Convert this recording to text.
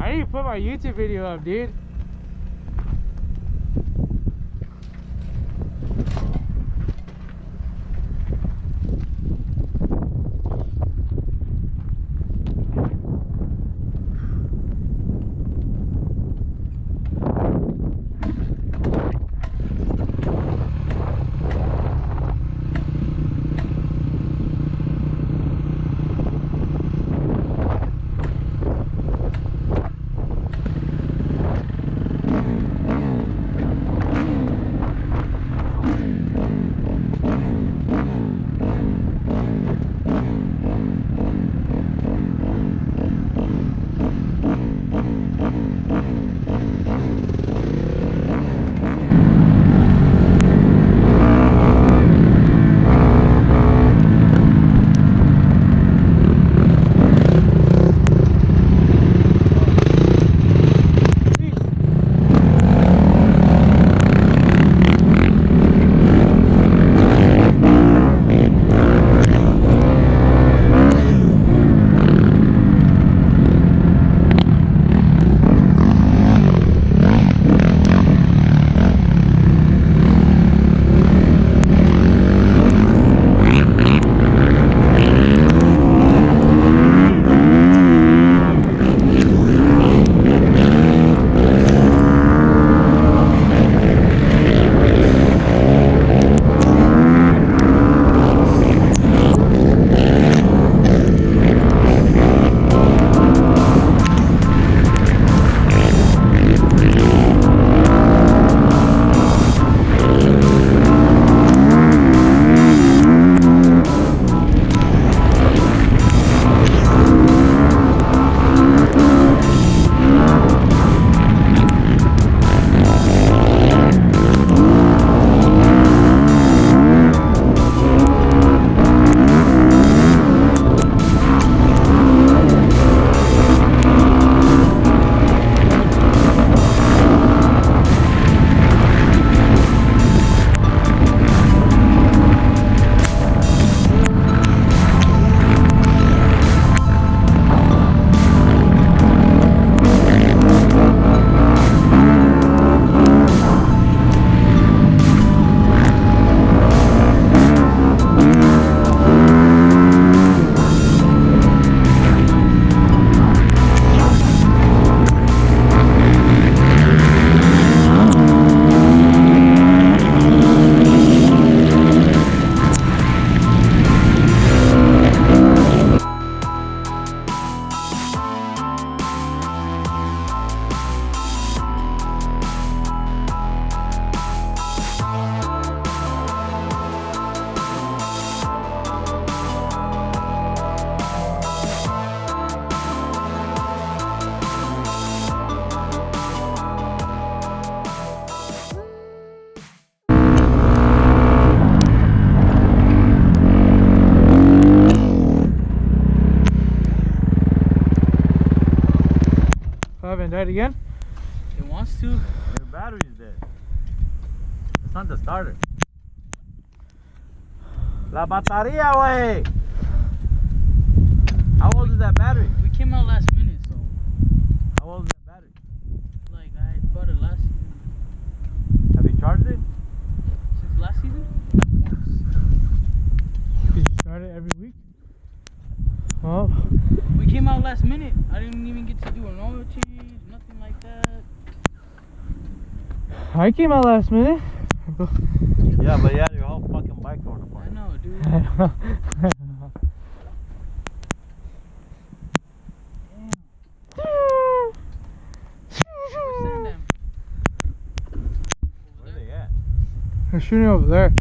I need to put my YouTube video up, dude. Died again? It wants to. Your battery's dead. It's not the starter. La batería, way. How old is that battery? We came out last minute, so. How old is that battery? Like, I bought it last season. Have you charged it? Since last season? Did you start it every week? Well, we came out last minute. I didn't even get to do an oil change, nothing like that. I came out last minute. Yeah, but you had your whole fucking bike torn apart. I know, dude. Where are they at? They're shooting over there.